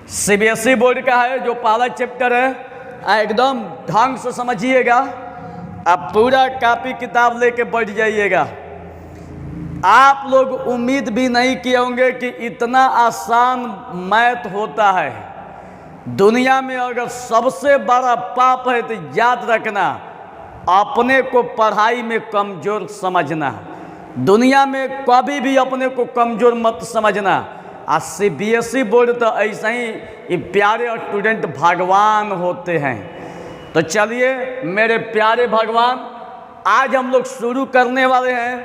CBSE board का है जो पहला चैप्टर है, एकदम ढंग से समझिएगा। आप पूरा कॉपी किताब लेके बैठ जाइएगा। आप लोग उम्मीद भी नहीं किए होंगे कि इतना आसान मैथ होता है। दुनिया में अगर सबसे बड़ा पाप है तो याद रखना, अपने को पढ़ाई में कमज़ोर समझना। दुनिया में कभी भी अपने को कमज़ोर मत समझना। और सीबीएसई बोर्ड तो ऐसा ही ये प्यारे स्टूडेंट भगवान होते हैं। तो चलिए मेरे प्यारे भगवान, आज हम लोग शुरू करने वाले हैं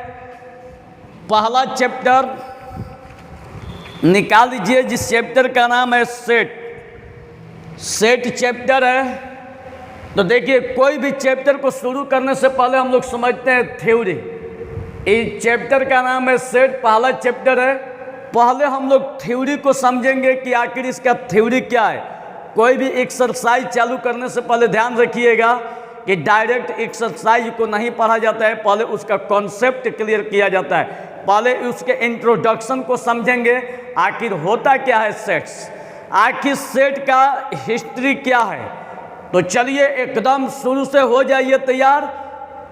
पहला चैप्टर। निकाल लीजिए जिस चैप्टर का नाम है सेट चैप्टर है। तो देखिए, कोई भी चैप्टर को शुरू करने से पहले हम लोग समझते हैं थ्योरी। इस चैप्टर का नाम है सेट, पहला चैप्टर है। पहले हम लोग थ्योरी को समझेंगे कि आखिर इसका थ्योरी क्या है। कोई भी एक्सरसाइज चालू करने से पहले ध्यान रखिएगा कि डायरेक्ट एक्सरसाइज को नहीं पढ़ा जाता है, पहले उसका कॉन्सेप्ट क्लियर किया जाता है। पहले उसके इंट्रोडक्शन को समझेंगे, आखिर होता क्या है सेट्स, आखिर सेट का हिस्ट्री क्या है। तो चलिए एकदम शुरू से हो जाइए तैयार,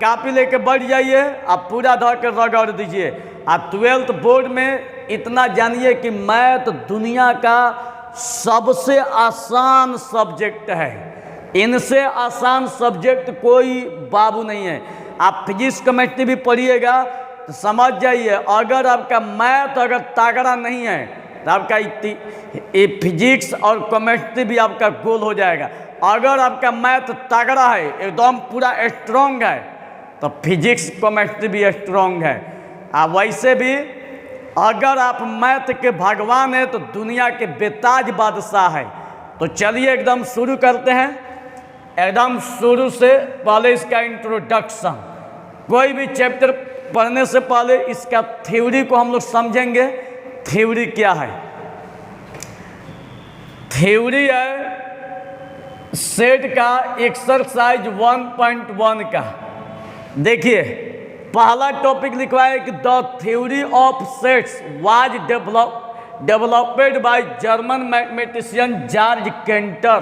कॉपी लेके बैठ जाइए, आप पूरा धर कर रगड़ दीजिए। आप 12th बोर्ड में इतना जानिए कि मैथ दुनिया का सबसे आसान सब्जेक्ट है। इनसे आसान सब्जेक्ट कोई बाबू नहीं है। आप फिजिक्स केमिस्ट्री भी पढ़िएगा तो समझ जाइए, अगर आपका मैथ अगर तगड़ा नहीं है तो आपका ये फिजिक्स और केमिस्ट्री भी आपका गोल हो जाएगा। अगर आपका मैथ तगड़ा है, एकदम पूरा स्ट्रॉन्ग है, तो फिजिक्स केमिस्ट्री भी स्ट्रॉन्ग है। वैसे भी अगर आप मैथ के भगवान हैं तो दुनिया के बेताज बादशाह है। तो चलिए एकदम शुरू करते हैं। एकदम शुरू से पहले इसका इंट्रोडक्शन। कोई भी चैप्टर पढ़ने से पहले इसका थ्योरी को हम लोग समझेंगे। थ्योरी क्या है? थ्योरी है सेट का एक्सरसाइज 1.1 का। देखिए, पहला टॉपिक लिखवा है कि the theory of sets was developed by German mathematician George canter.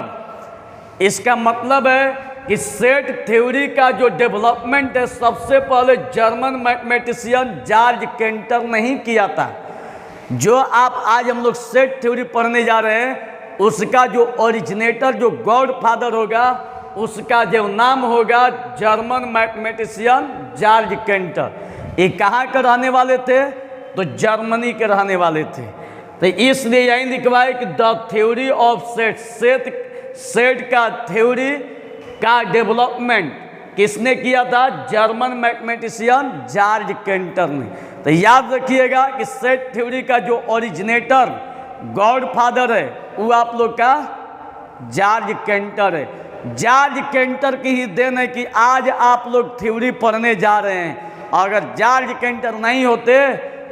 इसका मतलब है कि सेट थ्योरी का जो डेवलपमेंट है सबसे पहले जर्मन मैथमेटिशियन जॉर्ज केंटर ने ही किया था। जो आप आज हम लोग सेट थ्योरी पढ़ने जा रहे हैं, उसका जो ओरिजिनेटर, जो गॉड फादर होगा, उसका जो नाम होगा जर्मन मैथमेटिशियन जॉर्ज केंटर। ये कहाँ के रहने वाले थे? तो जर्मनी के रहने वाले थे। तो इसलिए यही लिखवाए कि द थ्योरी ऑफ सेट का थ्योरी का डेवलपमेंट किसने किया था? जर्मन मैथमेटिशियन जॉर्ज केंटर ने। तो याद रखिएगा कि सेट थ्योरी का जो ओरिजिनेटर, गॉड फादर है, वो आप लोग का जॉर्ज केंटर है। जॉर्ज केंटर की ही देन है कि आज आप लोग थ्योरी पढ़ने जा रहे हैं। अगर जॉर्ज केंटर नहीं होते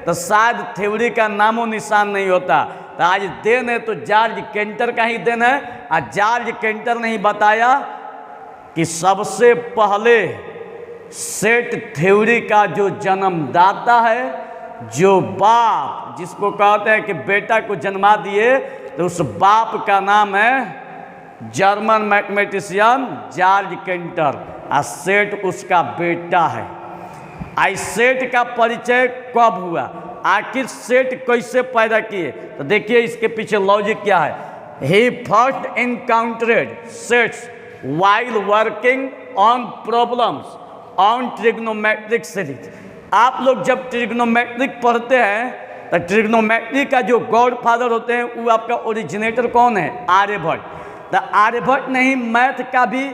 तो शायद थ्योरी का नामो निशान नहीं होता। तो आज देन है तो जॉर्ज केंटर का ही देन है। और जॉर्ज केंटर ने ही बताया कि सबसे पहले सेट थ्योरी का जो जन्मदाता है, जो बाप जिसको कहते हैं कि बेटा को जन्मा दिए, तो उस बाप का नाम है जर्मन मैथमेटिशियन जॉर्ज केंटर। और सेट उसका बेटा है। आई सेट का परिचय कब हुआ, आखिर सेट कैसे पैदा किए? तो देखिए इसके पीछे लॉजिक क्या है। He first encountered sets while working on problems on trigonometric series। आप लोग जब ट्रिग्नोमेट्रिक पढ़ते हैं तो ट्रिग्नोमेट्री का जो गॉड फादर होते हैं वो आपका ओरिजिनेटर कौन है? आर्यभट्ट। तो आर्यभट्ट ने ही मैथ का भी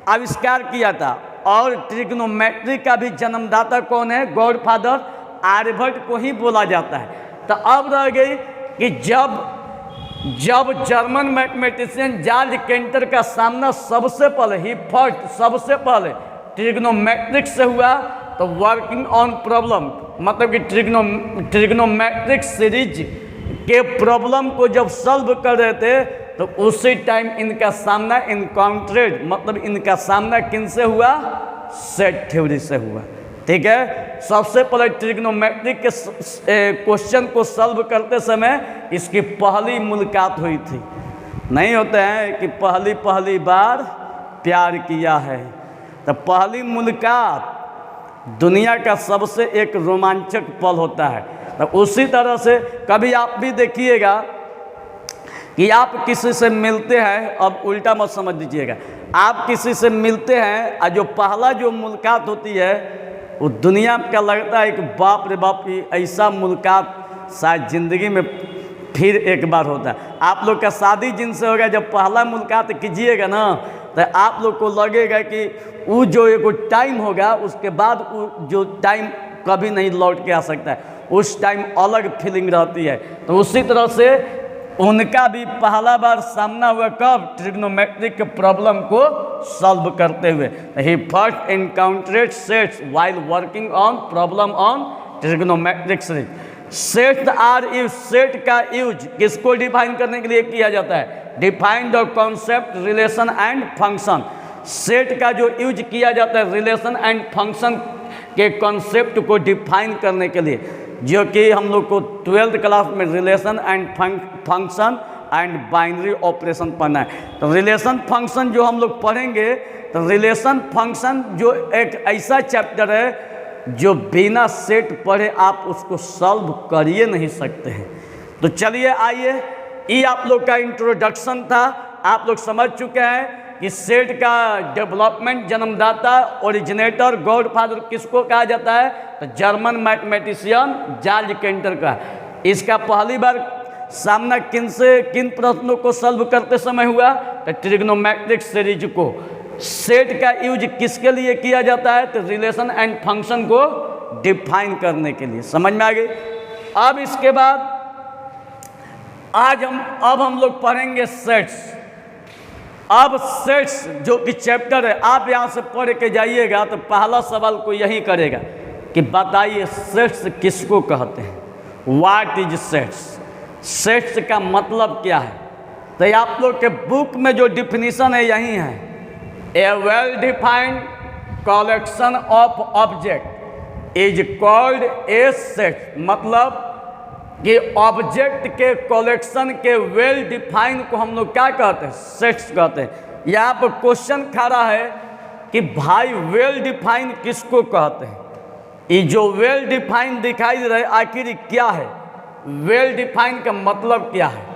आविष्कार किया था। और ट्रिग्नोमेट्री का भी जन्मदाता कौन है? गॉड फादर आर्यभट्ट को ही बोला जाता है। तो अब रह गई कि जब जर्मन मैथमेटिशियन जॉर्ज केंटर का सामना सबसे पहले ट्रिग्नोमेट्रिक से हुआ, तो वर्किंग ऑन प्रॉब्लम मतलब कि ट्रिग्नोमेट्रिक सीरीज के प्रॉब्लम को जब सॉल्व कर रहे थे, तो उसी टाइम इनका सामना इनकाउंटर्ड मतलब इनका सामना किनसे हुआ? सेट थ्योरी से हुआ। ठीक है, सबसे पहले ट्रिग्नोमेट्रिक के क्वेश्चन को सॉल्व करते समय इसकी पहली मुलाकात हुई थी। नहीं होते हैं कि पहली पहली बार प्यार किया है। तो पहली मुलाकात दुनिया का सबसे एक रोमांचक पल होता है। तो उसी तरह से कभी आप भी देखिएगा कि आप किसी से मिलते हैं, अब उल्टा मत समझ लीजिएगा, आप किसी से मिलते हैं और जो पहला जो मुलाकात होती है वो दुनिया का लगता है कि बाप रे बाप, ऐसा मुलाकात शायद ज़िंदगी में फिर एक बार होता है। आप लोग का शादी जिनसे होगा, जब पहला मुलाकात कीजिएगा ना, तो आप लोग को लगेगा कि वो जो एक टाइम होगा, उसके बाद वो जो टाइम कभी नहीं लौट के आ सकता है, उस टाइम अलग फीलिंग रहती है। तो उसी तरह से उनका भी पहला बार सामना हुआ कब? ट्रिग्नोमेट्रिक के प्रॉब्लम को सॉल्व करते हुए। He first encountered sets while working on problem on trigonometric series. Set are use, set का यूज किसको डिफाइन करने के लिए किया जाता है? Define the concept relation and function. Set का जो यूज किया जाता है रिलेशन एंड फंक्शन के कॉन्सेप्ट को डिफाइन करने के लिए, जो कि हम लोग को 12th क्लास में relation and function and binary operation पढ़ना है। तो रिलेशन फंक्शन जो हम लोग पढ़ेंगे, तो रिलेशन फंक्शन जो एक ऐसा चैप्टर है जो बिना सेट पढ़े आप उसको सॉल्व कर ही नहीं सकते हैं। तो चलिए आइए, ये आप लोग का इंट्रोडक्शन था। आप लोग समझ चुके हैं कि सेट का डेवलपमेंट जन्मदाता, ओरिजिनेटर, गॉडफादर किसको कहा जाता है? तो जर्मन मैथमेटिशियन जार्ज केंटर का। इसका पहली बार सामना किन प्रश्नों को सॉल्व करते समय हुआ? तो ट्रिग्नोमेट्रिक सीरीज को। सेट का यूज किसके लिए किया जाता है? तो रिलेशन एंड फंक्शन को डिफाइन करने के लिए। समझ में आ गई? अब इसके बाद अब हम लोग पढ़ेंगे सेट्स। अब सेट्स जो कि चैप्टर है, आप यहाँ से पढ़ के जाइएगा तो पहला सवाल को यही करेगा कि बताइए सेट्स किसको कहते हैं? What is sets? सेट्स का मतलब क्या है? तो ये आप लोग के बुक में जो डिफिनीशन है यही है, a well defined collection of object is called a set. मतलब कि ऑब्जेक्ट के कलेक्शन के वेल डिफाइन को हम लोग क्या कहते हैं? सेट्स कहते हैं। यहाँ पर क्वेश्चन खड़ा है कि भाई वेल डिफाइन किसको कहते हैं? ये जो वेल डिफाइन दिखाई दे रहा है आखिर क्या है? वेल डिफाइन का मतलब क्या है?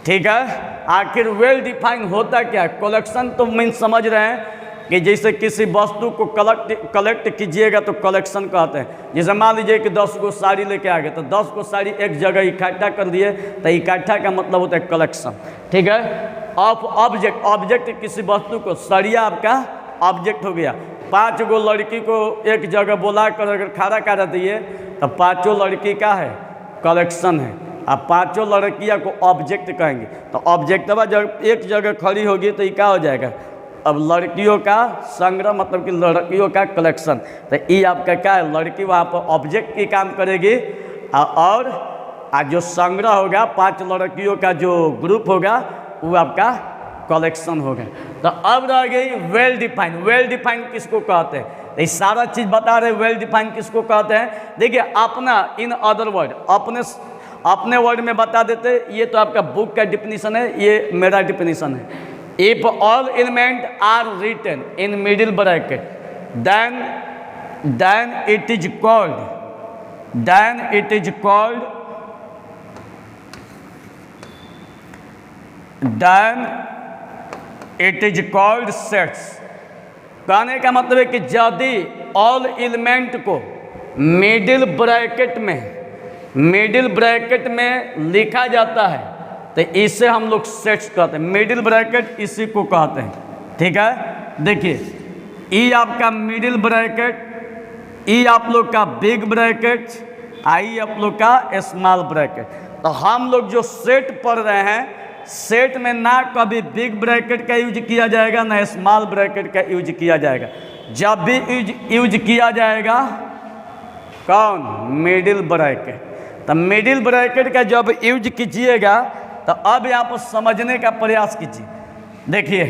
ठीक है, आखिर वेल डिफाइन होता क्या है? कलेक्शन तो मीन समझ रहे हैं कि जैसे किसी वस्तु को कलेक्ट कीजिएगा तो कलेक्शन कहते हैं। जैसे मान लीजिए कि 10 को साड़ी लेके आ गए, तो 10 को साड़ी एक जगह इकट्ठा कर दिए, तो इकट्ठा का मतलब होता है कलेक्शन। ठीक है, ऑफ ऑब्जेक्ट, ऑब्जेक्ट किसी वस्तु को, सड़िया आपका ऑब्जेक्ट हो गया। 5 गो लड़की को एक जगह बुला कर अगर खड़ा करा दिए तो 5 लड़की का है कलेक्शन है। अब 5 लड़कियाँ को ऑब्जेक्ट कहेंगे, तो ऑब्जेक्टवा जब एक जगह खड़ी होगी तो ये क्या हो जाएगा? अब लड़कियों का संग्रह, मतलब कि लड़कियों का कलेक्शन। तो ये आपका क्या है? लड़की वहाँ पर ऑब्जेक्ट की काम करेगी और जो संग्रह होगा 5 लड़कियों का जो ग्रुप होगा वो आपका कलेक्शन होगा। तो अब रह गई वेल डिफाइन। वेल डिफाइन किसको कहते हैं? ये सारा चीज़ बता रहे वेल डिफाइन किसको कहते हैं। देखिए अपना, इन अदर वर्ड, अपने वर्ड में बता देते। ये तो आपका बुक का डिफिनीशन है, ये मेरा डिफिनीशन है। If all elements are written in middle bracket, then it is called sets। कहने का मतलब है कि यदि ऑल एलिमेंट को मिडिल ब्रैकेट में लिखा जाता है तो इसे हम लोग सेट्स कहते हैं। मिडिल ब्रैकेट इसी को कहते हैं। ठीक है, देखिए ई आपका मिडिल ब्रैकेट, ई आप लोग का बिग ब्रैकेट, आई आप लोग का स्मॉल ब्रैकेट। तो हम लोग जो सेट पढ़ रहे हैं, सेट में ना कभी बिग ब्रैकेट का यूज किया जाएगा ना स्मॉल ब्रैकेट का यूज किया जाएगा। जब भी यूज किया जाएगा कौन? Middle bracket. तो मिडिल ब्रैकेट का जब यूज कीजिएगा तो अब यहाँ पर समझने का प्रयास कीजिए। देखिए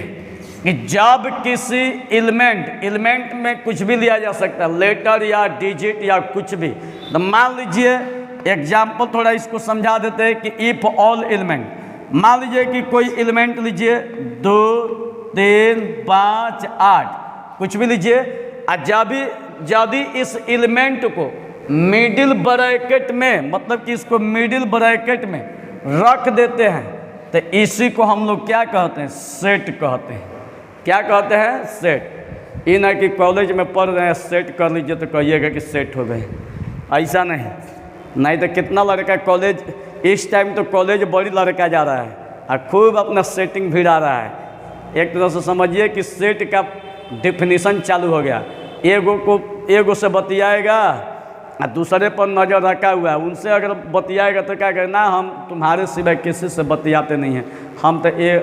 कि जब किसी एलिमेंट में कुछ भी लिया जा सकता है, लेटर या डिजिट या कुछ भी। तो मान लीजिए एग्जाम्पल थोड़ा इसको समझा देते हैं कि इफ ऑल एलिमेंट, मान लीजिए कि कोई एलिमेंट लीजिए 2 3 5 8 कुछ भी लीजिए, और यदि इस एलिमेंट को मिडिल ब्रैकेट में, मतलब कि इसको मिडिल ब्रैकेट में रख देते हैं, तो इसी को हम लोग क्या कहते हैं? सेट कहते हैं। क्या कहते हैं? सेट। ये ना कि कॉलेज में पढ़ रहे हैं सेट कर लीजिए तो कहिएगा कि सेट हो गए, ऐसा नहीं तो कितना लड़का कॉलेज, इस टाइम तो कॉलेज बड़ी लड़का जा रहा है और खूब अपना सेटिंग भिड़ा रहा है। एक तरह से समझिए कि सेट का डिफिनीशन चालू हो गया। एगो से बतियाएगा और दूसरे पर नज़र रखा हुआ है, उनसे अगर बतियाएगा तो क्या करें ना, हम तुम्हारे सिवाय किसी से बतियाते नहीं हैं,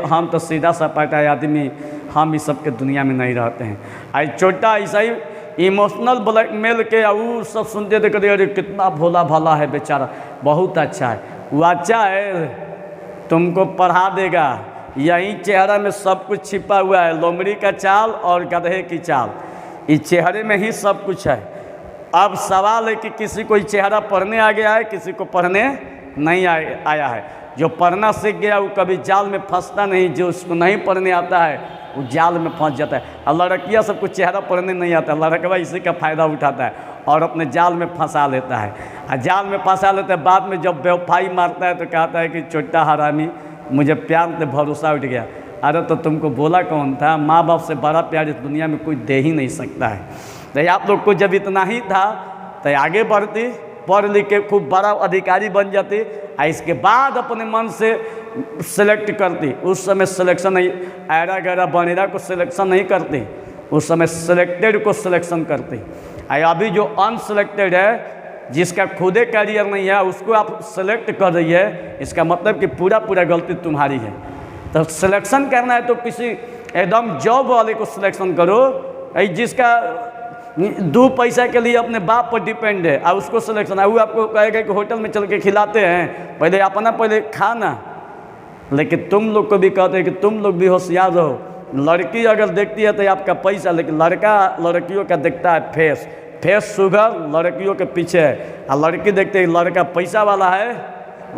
हम तो सीधा सपाटा आदमी, हम इस सब के दुनिया में नहीं रहते हैं। आई छोटा ऐसा ही इमोशनल ब्लैकमेल के वो सब सुनते थे, कहते अरे कितना भोला भाला है बेचारा, बहुत अच्छा है, वो अच्छा है, तुमको पढ़ा देगा। यही चेहरा में सब कुछ छिपा हुआ है, लोमड़ी का चाल और गधे की चाल, इस चेहरे में ही सब कुछ है। अब सवाल है कि किसी को चेहरा पढ़ने आ गया है, किसी को पढ़ने नहीं आया है। जो पढ़ना सीख गया वो कभी जाल में फंसता नहीं, जो उसको नहीं पढ़ने आता है वो जाल में फंस जाता है। और लड़कियाँ सबको चेहरा पढ़ने नहीं आता, लड़का इसी का फ़ायदा उठाता है और अपने जाल में फंसा लेता है। और जाल में फंसा लेता है, बाद में जब बेवफाई मारता है तो कहता है कि छोटा हरामी, मुझे प्यार से भरोसा उठ गया। अरे तो तुमको बोला कौन था? माँ बाप से बड़ा प्यार इस दुनिया में कोई दे ही नहीं सकता है। तो आप लोग को जब इतना ही था तो आगे बढ़ती, पढ़ लिख के खूब बड़ा अधिकारी बन जाती, और इसके बाद अपने मन से सिलेक्ट करती। उस समय सिलेक्शन नहीं, ऐरा गैरा बनेरा को सिलेक्शन नहीं करती, उस समय सिलेक्टेड को सिलेक्शन करती। और अभी जो अनसिलेक्टेड है, जिसका खुदे करियर नहीं है, उसको आप सिलेक्ट कर रही है, इसका मतलब कि पूरा गलती तुम्हारी है। तो सिलेक्शन करना है तो किसी एकदम जॉब वाले को सिलेक्शन करो, जिसका 2 पैसा के लिए अपने बाप पर डिपेंड है, और उसको सिलेक्शन है। वो आपको कहेगा कि होटल में चल के खिलाते हैं, पहले खाना। लेकिन तुम लोग को भी कहते हैं कि तुम लोग भी होशियार रहो। लड़की अगर देखती है तो आपका पैसा, लेकिन लड़का लड़कियों का देखता है फेस सुगर लड़कियों के पीछे है, और लड़की देखते हैं लड़का पैसा वाला है,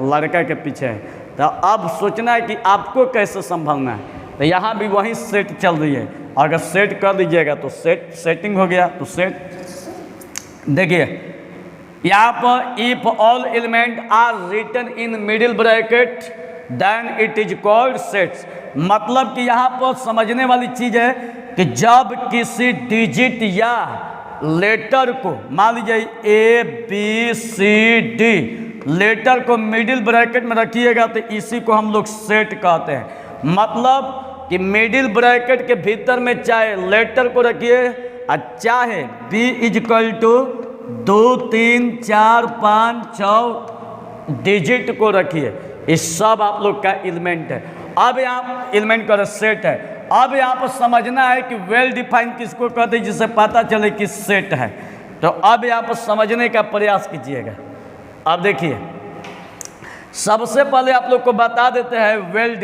लड़का के पीछे है। तो अब सोचना है कि आपको कैसे संभलना है। तो यहाँ भी वही सेट चल रही है, अगर सेट कर दीजिएगा तो सेटिंग हो गया। तो सेट देखिए यहाँ पर, if all element are written in middle bracket then it is called sets. मतलब कि यहाँ पर समझने वाली चीज़ है कि जब किसी डिजिट या लेटर को, मान लीजिए ABCD लेटर को मिडिल ब्रैकेट में रखिएगा तो इसी को हम लोग सेट कहते हैं। मतलब कि मिडिल ब्रैकेट के भीतर में चाहे लेटर को रखिए और चाहे B = 2 3 4 5 6 डिजिट को रखिए, इस सब आप लोग का एलिमेंट है। अब यहाँ एलिमेंट का सेट है। अब यहाँ पर समझना है कि वेल डिफाइंड किसको कहते हैं, जिससे पता चले कि सेट है। तो अब यहाँ पर समझने का प्रयास कीजिएगा। अब देखिए, सबसे पहले आप लोग को बता देते हैं वेल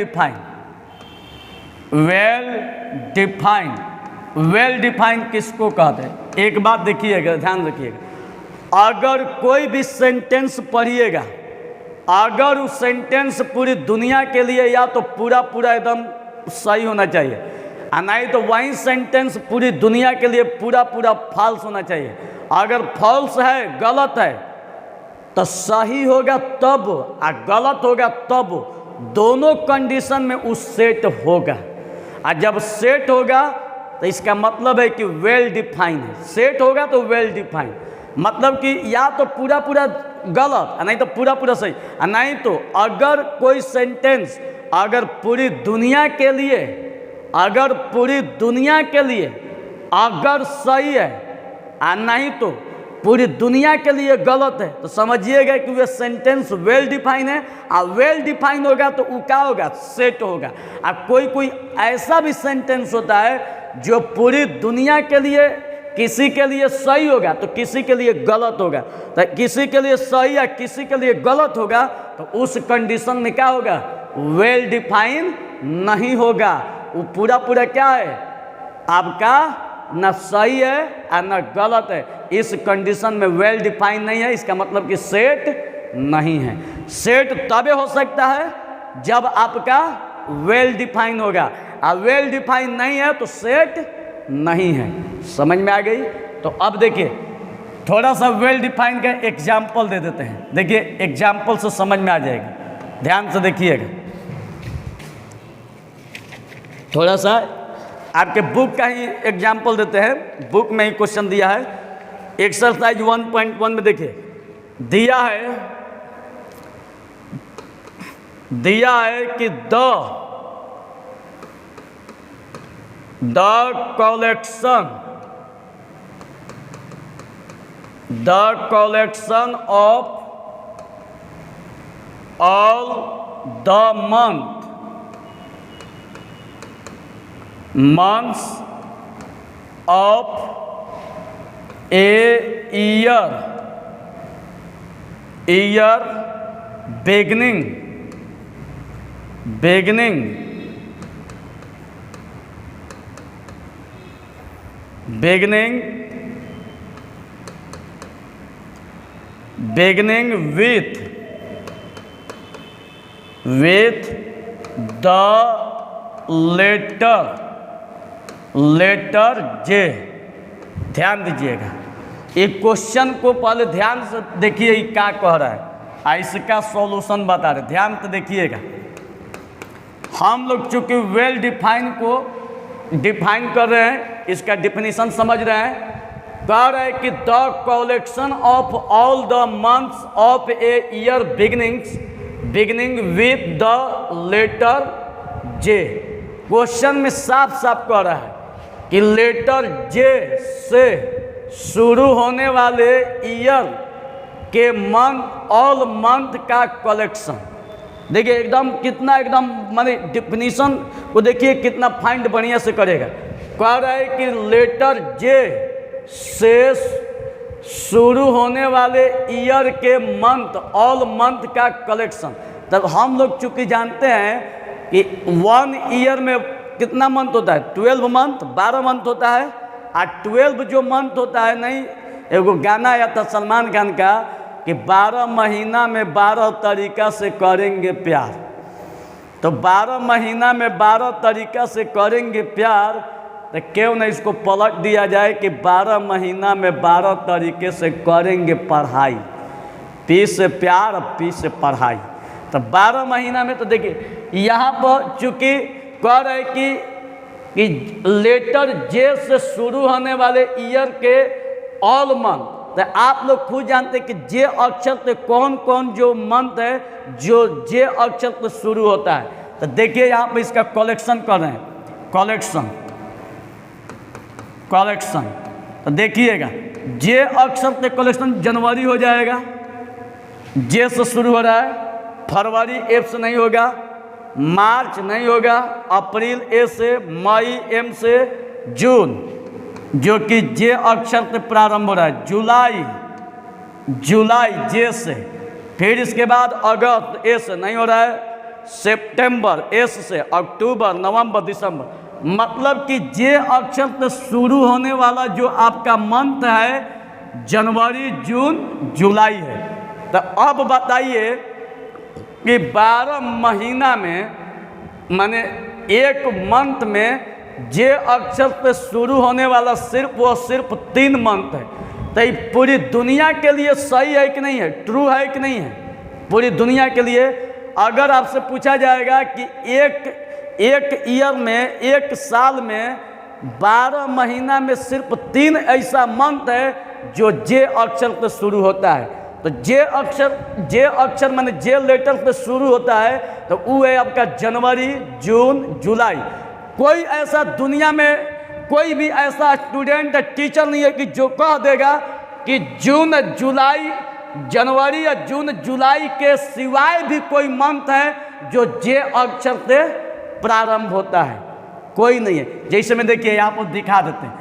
डिफाइंड किसको कहते हैं। एक बात देखिएगा, ध्यान रखिएगा, अगर कोई भी सेंटेंस पढ़िएगा, अगर उस सेंटेंस पूरी दुनिया के लिए या तो पूरा एकदम सही होना चाहिए, और नहीं तो वही सेंटेंस पूरी दुनिया के लिए पूरा फॉल्स होना चाहिए। अगर फॉल्स है, गलत है, तो सही होगा तब और गलत होगा तब, दोनों कंडीशन में उस सेट होगा। और जब सेट होगा तो इसका मतलब है कि वेल डिफाइंड है। सेट होगा तो वेल डिफाइंड, मतलब कि या तो पूरा गलत, नहीं तो पूरा सही। नहीं तो अगर कोई सेंटेंस अगर पूरी दुनिया के लिए अगर सही है और नहीं तो पूरी दुनिया के लिए गलत है, तो समझिएगा कि वह सेंटेंस वेल डिफाइन है। और वेल डिफाइन होगा तो वो क्या होगा, सेट होगा। और कोई ऐसा भी सेंटेंस होता है जो पूरी दुनिया के लिए किसी के लिए सही होगा तो किसी के लिए गलत होगा, तो किसी के लिए सही या किसी के लिए गलत होगा, तो उस कंडीशन में क्या होगा, वेल डिफाइन नहीं होगा। वो पूरा क्या है आपका, न सही है और न गलत है। इस कंडीशन में वेल डिफाइन नहीं है, इसका मतलब कि सेट नहीं है। सेट तबे हो सकता है जब आपका वेल डिफाइन होगा, और वेल डिफाइन नहीं है तो सेट नहीं है। समझ में आ गई? तो अब देखिए थोड़ा सा वेल डिफाइन का एग्जाम्पल दे देते हैं। देखिए एग्जाम्पल से समझ में आ जाएगा, ध्यान से देखिएगा। थोड़ा सा आपके बुक का ही एग्जाम्पल देते हैं, बुक में ही क्वेश्चन दिया है। एक्सरसाइज 1.1 में देखिए दिया है कि the collection of all the months of a year beginning with the letter J। ध्यान दीजिएगा, एक क्वेश्चन को पहले ध्यान से देखिए ये क्या कह रहा है, इसका सॉल्यूशन बता रहे। ध्यान से देखिएगा, हम लोग चूंकि वेल डिफाइन को डिफाइन कर रहे हैं, इसका डिफिनीशन समझ रहे हैं। कह रहे हैं कि the collection of all the months of a year beginning with the letter J. Question में साफ साफ कह रहा है कि लेटर जे से शुरू होने वाले ईयर के ऑल मंथ का कलेक्शन। देखिए एकदम कितना एकदम माने डिफिनीशन को देखिए कितना फाइंड बढ़िया से करेगा। कह रहा है कि लेटर जे से शुरू होने वाले ईयर के ऑल मंथ का कलेक्शन। तब हम लोग चूंकि जानते हैं कि 1 ईयर में कितना मंथ होता है, 12 मंथ, 12 मंथ होता है। और 12 जो मंथ होता है, नहीं एगो गाना आया था सलमान खान का कि 12 महीना में 12 तरीका से करेंगे प्यार। तो 12 महीना में 12 तरीका से करेंगे प्यार, तो क्यों न इसको पलट दिया जाए कि 12 महीना में 12 तरीके से करेंगे पढ़ाई। पी से प्यार, पी से पढ़ाई। तो 12 महीना में तो देखिए यहाँ पर चूँकि कह रहे कि लेटर जे से शुरू होने वाले ईयर के ऑल मंथ। तो आप लोग खुद जानते हैं कि जे अक्षर से कौन कौन जो मंथ है जो जे अक्षर से शुरू होता है। तो देखिए यहाँ पे इसका कलेक्शन कर रहे हैं, कलेक्शन। तो देखिएगा जे अक्षर से कलेक्शन जनवरी हो जाएगा, जे से शुरू हो रहा है। फरवरी एफ से नहीं होगा, मार्च नहीं होगा, अप्रैल ए से, मई एम से, जून जो कि जे अक्षर से प्रारंभ हो रहा है, जुलाई जे से। फिर इसके बाद अगस्त ए से नहीं हो रहा है, सितंबर एस से, अक्टूबर, नवंबर, दिसंबर। मतलब कि जे अक्षर से शुरू होने वाला जो आपका मंथ है जनवरी, जून, जुलाई है। तो अब बताइए कि 12 महीना में माने एक मंथ में जे अक्षर से शुरू होने वाला सिर्फ 3 मंथ है। तो ये पूरी दुनिया के लिए सही है कि नहीं है, ट्रू है कि नहीं है? पूरी दुनिया के लिए अगर आपसे पूछा जाएगा कि एक ईयर में, एक साल में 12 महीना में सिर्फ 3 ऐसा मंथ है जो जे अक्षर से शुरू होता है। तो जे अक्षर माने जे लेटर से शुरू होता है, तो वो है आपका जनवरी, जून, जुलाई। कोई ऐसा दुनिया में कोई भी ऐसा स्टूडेंट टीचर नहीं है कि जो कह देगा कि जनवरी या जून, जुलाई के सिवाय भी कोई मंथ है जो जे अक्षर से प्रारंभ होता है। कोई नहीं है। जैसे में देखिए यहाँ पर दिखा देते हैं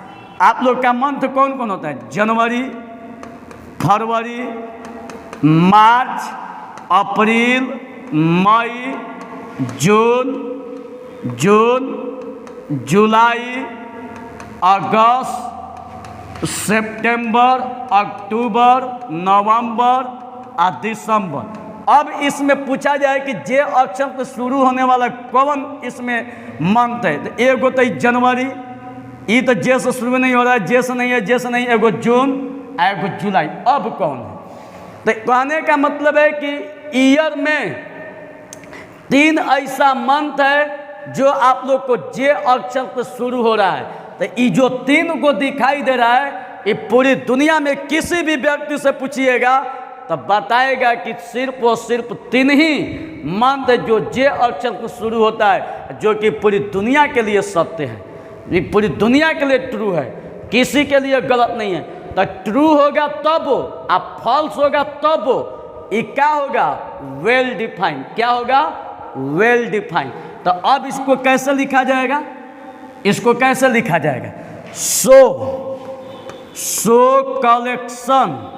आप लोग का मंथ कौन कौन होता है, जनवरी, फरवरी, मार्च, अप्रैल, मई, जून, जुलाई, अगस्त, सितंबर, अक्टूबर, नवंबर और दिसंबर। अब इसमें पूछा जाए कि जे अक्षर से शुरू होने वाला कौन इसमें मंथ है, तो एगो तो जनवरी, ये तो जे से शुरू नहीं हो रहा है, जे से नहीं है, जे से नहीं, एगो जून, एगो जुलाई। अब कौन है? तो कहने का मतलब है कि ईयर में 3 ऐसा मंथ है जो आप लोग को जे अक्षर से शुरू हो रहा है। तो ये जो 3 को दिखाई दे रहा है, ये पूरी दुनिया में किसी भी व्यक्ति से पूछिएगा तो बताएगा कि सिर्फ और सिर्फ 3 ही मंथ है जो जे अक्षर से शुरू होता है, जो कि पूरी दुनिया के लिए सत्य है, ये पूरी दुनिया के लिए ट्रू है, किसी के लिए गलत नहीं है। तो ट्रू होगा तब, अब फॉल्स होगा तब, ये क्या होगा? Well defined. क्या होगा? Well defined. तो अब इसको कैसे लिखा जाएगा? इसको कैसे लिखा जाएगा? सो collection,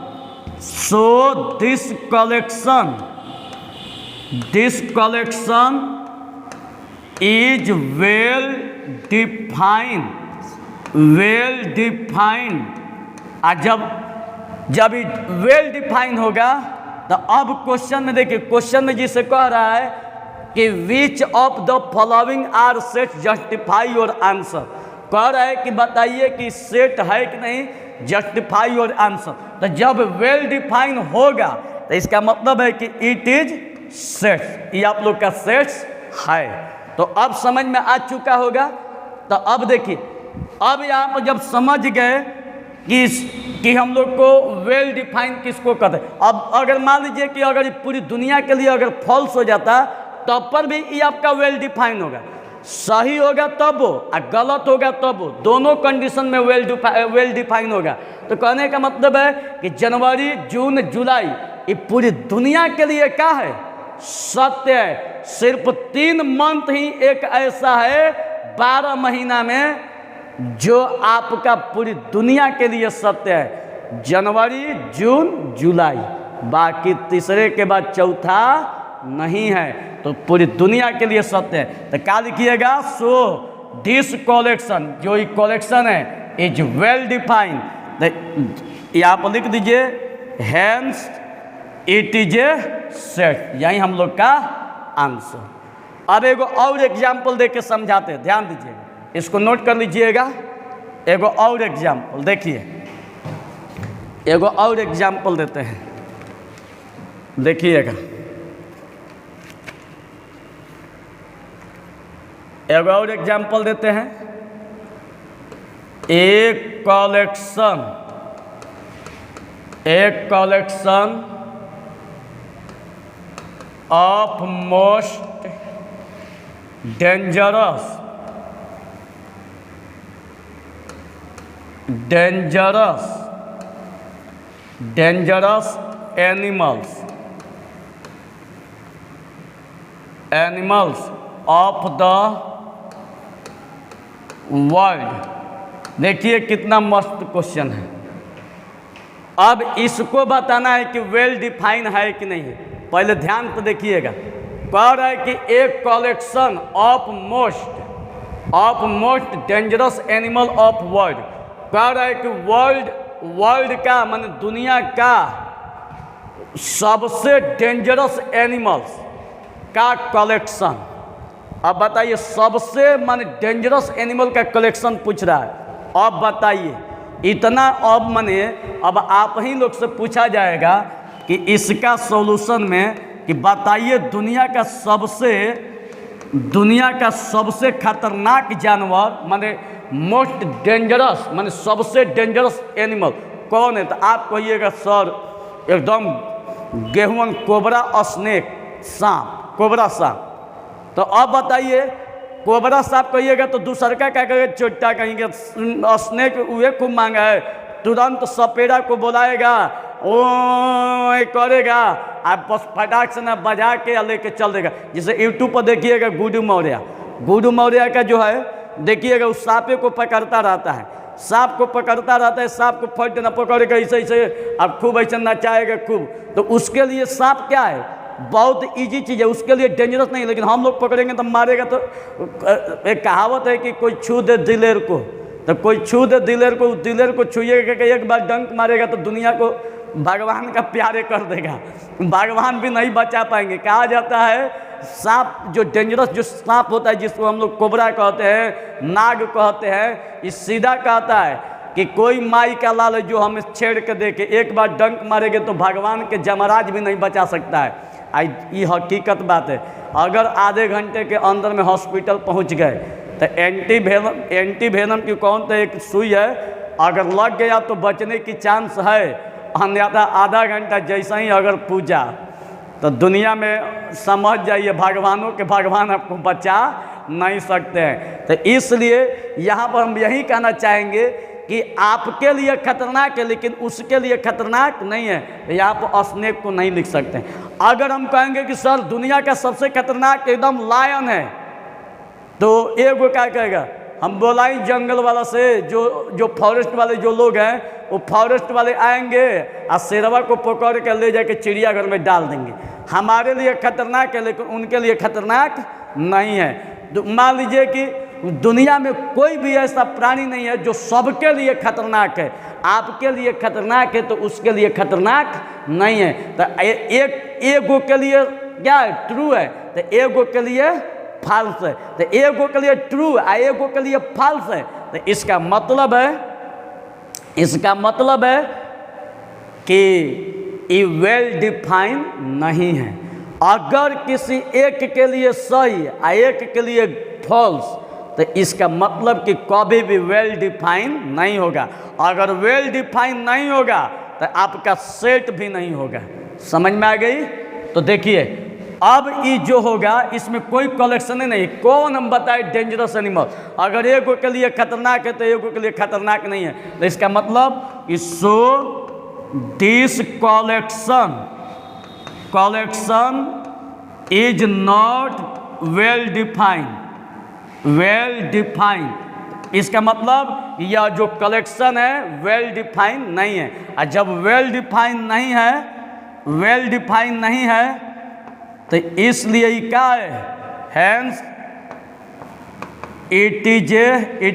so this collection is well defined. जब वेल डिफाइंड होगा तो अब क्वेश्चन में देखिए, क्वेश्चन में जिसे कह रहा है कि which of the following are set justify your answer, कह रहा है कि बताइए कि सेट है कि नहीं, जस्टिफाई योर आंसर। तो जब वेल डिफाइन होगा तो इसका मतलब है कि इट इज सेट, ये आप लोग का सेट्स है। तो अब समझ में आ चुका होगा। तो अब देखिए, अब यहाँ पर जब समझ गए कि हम लोग को वेल डिफाइन किसको कहते हैं। अब अगर मान लीजिए कि अगर पूरी दुनिया के लिए अगर फॉल्स हो जाता तब पर भी ये आपका वेल डिफाइन होगा, सही होगा तब और गलत होगा तब, दोनों कंडीशन में वेल डिफाइन होगा। तो कहने का मतलब है कि जनवरी, जून, जुलाई ये पूरी दुनिया के लिए क्या है? सत्य है। सिर्फ 3 मंथ ही एक ऐसा है 12 महीना में जो आपका पूरी दुनिया के लिए सत्य है, जनवरी, जून, जुलाई। बाकी तीसरे के बाद चौथा नहीं है, तो पूरी दुनिया के लिए सत्य है। तो क्या लिखिएगा? सो दिस कलेक्शन, जो ये कलेक्शन है इज वेल डिफाइंड। यहाँ पर लिख दीजिए hence it is a set, यही हम लोग का आंसर। अब एगो और एग्जाम्पल दे के समझाते हैं, ध्यान दीजिएगा, इसको नोट कर लीजिएगा। एगो और एग्जाम्पल देखिए, एगो और एग्जाम्पल देते हैं, देखिएगा। एगो और एग्जाम्पल देते हैं। एक collection of most dangerous animals of the world. देखिए कितना मस्त क्वेश्चन है। अब इसको बताना है कि वेल डिफाइन है कि नहीं है। पहले ध्यान तो देखिएगा, कह रहा है कि एक collection of most dangerous animal of world. कह रहा है कि वर्ल्ड का माने दुनिया का सबसे डेंजरस एनिमल्स का कलेक्शन। अब बताइए, सबसे माने डेंजरस एनिमल का कलेक्शन पूछ रहा है। अब बताइए इतना, अब माने अब आप ही लोग से पूछा जाएगा कि इसका सॉल्यूशन में कि बताइए दुनिया का सबसे खतरनाक जानवर माने मोस्ट डेंजरस माने सबसे डेंजरस एनिमल कौन है। तो आप कहिएगा सर एकदम गेहूं कोबरा स्नेक सांप, कोबरा सांप। तो अब बताइए कोबरा सांप कहिएगा तो दूसरा क्या कहेगा? चोटा कहेंगे। स्नेक उहे खूब मांगा है, तुरंत सपेरा को बुलाएगा, ओ करेगा, आप बस फटाक से ना बजा के लेके चल देगा। जैसे यूट्यूब पर देखिएगा गुड्डू मौर्य का जो है देखिएगा, उस सांपे को पकड़ता रहता है, सांप को पकड़ता रहता है, सांप को फट ना पकड़ेगा, ऐसे आप खूब ऐसे नचाएगा खूब। तो उसके लिए सांप क्या है? बहुत इजी चीज़ है, उसके लिए डेंजरस नहीं। लेकिन हम लोग पकड़ेंगे तो मारेगा। तो एक कहावत है कि कोई छू दे दिलेर को, तो कोई छू दे दिलेर को, दिलेर को छुएगा कि एक बार डंक मारेगा तो दुनिया को भगवान का प्यारे कर देगा, भगवान भी नहीं बचा पाएंगे। कहा जाता है सांप जो डेंजरस जो सांप होता है, जिसको हम लोग कोबरा कहते हैं, नाग कहते हैं, इस सीधा कहता है कि कोई माई का लाल जो हमें छेड़ के देखे, एक बार डंक मारेंगे तो भगवान के जमराज भी नहीं बचा सकता है। ये हकीकत बात है। अगर आधे घंटे के अंदर में हॉस्पिटल पहुंच गए तो एंटीवेनम की कौन तो एक सुई है, अगर लग गया तो बचने की चांस है, अन्यथा आधा घंटा जैसा ही अगर पूजा तो दुनिया में समझ जाइए भगवानों के भगवान आपको बचा नहीं सकते हैं। तो इसलिए यहाँ पर हम यही कहना चाहेंगे कि आपके लिए खतरनाक है लेकिन उसके लिए खतरनाक नहीं है। तो यहाँ पर स्नेक को नहीं लिख सकते। अगर हम कहेंगे कि सर दुनिया का सबसे खतरनाक एकदम लायन है, तो एक वो क्या कहेगा, हम बोलाई जंगल वाला से, जो फॉरेस्ट वाले जो लोग हैं वो फॉरेस्ट वाले आएंगे और शेरवा को पकड़ कर ले जाके चिड़ियाघर में डाल देंगे। हमारे लिए खतरनाक है लेकिन उनके लिए खतरनाक नहीं है। तो मान लीजिए कि दुनिया में कोई भी ऐसा प्राणी नहीं है जो सबके लिए खतरनाक है। आपके लिए खतरनाक है तो उसके लिए खतरनाक नहीं है। तो एगो के लिए क्या है, ट्रू है, तो एगो के लिए फाल्स है। तो एगो के लिए ट्रू है, एगो के लिए फाल्स है। तो इसका मतलब है कि ये वेल डिफाइन नहीं है। अगर किसी एक के लिए सही और एक के लिए फॉल्स, तो इसका मतलब कि कभी भी वेल डिफाइन नहीं होगा। अगर वेल डिफाइन नहीं होगा तो आपका सेट भी नहीं होगा। समझ में आ गई? तो देखिए अब ये जो होगा इसमें कोई कलेक्शन ही नहीं। कौन हम बताए डेंजरस एनिमल, अगर एगो के लिए खतरनाक है तो एगो के लिए खतरनाक नहीं है। तो इसका मतलब so this collection is not well defined. इसका मतलब यह जो कलेक्शन है वेल डिफाइन नहीं है। और जब वेल डिफाइन नहीं है तो इसलिए ये क्या है, हैंस इट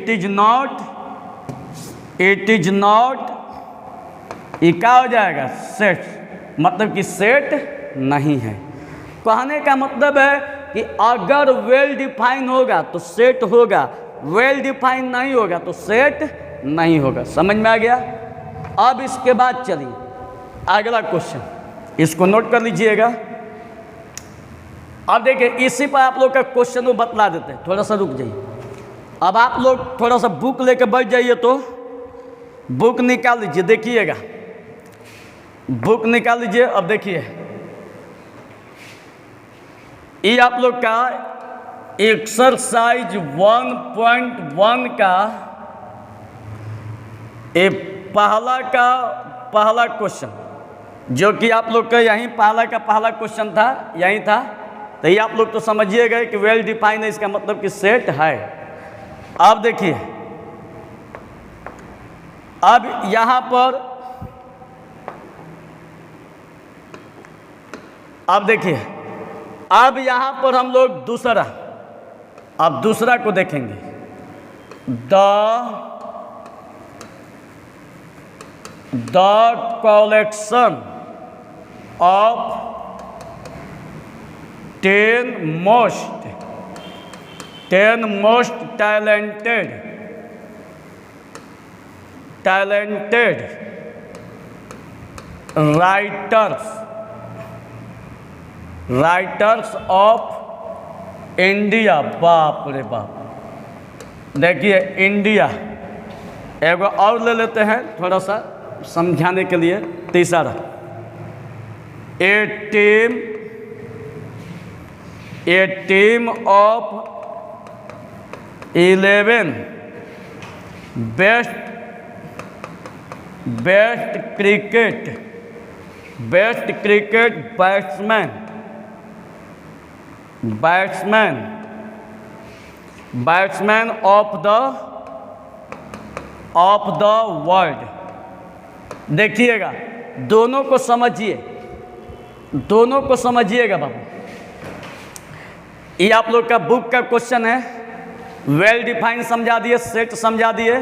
इज नॉट ये क्या हो जाएगा, सेट। मतलब कि सेट नहीं है। कहने का मतलब है कि अगर वेल डिफाइन होगा तो सेट होगा, वेल डिफाइन नहीं होगा तो सेट नहीं होगा। समझ में आ गया? अब इसके बाद चलिए अगला क्वेश्चन, इसको नोट कर लीजिएगा। अब देखिए इसी पर आप लोग का क्वेश्चन वो बतला देते हैं। थोड़ा सा रुक जाइए। अब आप लोग थोड़ा सा बुक लेके बैठ जाइए, तो बुक निकाल लीजिए। देखिएगा बुक निकाल लीजिए। अब देखिए ये आप लोग का एक्सरसाइज 1.1 का पहला क्वेश्चन, जो कि आप लोग का यहीं पहला क्वेश्चन था, यहीं था। तो ये आप लोग तो समझिए गए कि वेल डिफाइन है, इसका मतलब कि सेट है। अब देखिए अब यहां पर अब यहां पर हम लोग दूसरा को देखेंगे। The collection of 10 most talented writers of India. बाप रे बाप। देखिए इंडिया, एगो और ले लेते हैं थोड़ा सा समझाने के लिए। तीसरा, a team of 11 best cricket batsmen of the world। देखिएगा दोनों को समझिएगा बाबू। ये आप लोग का बुक का क्वेश्चन है। वेल डिफाइन समझा दिए, सेट समझा दिए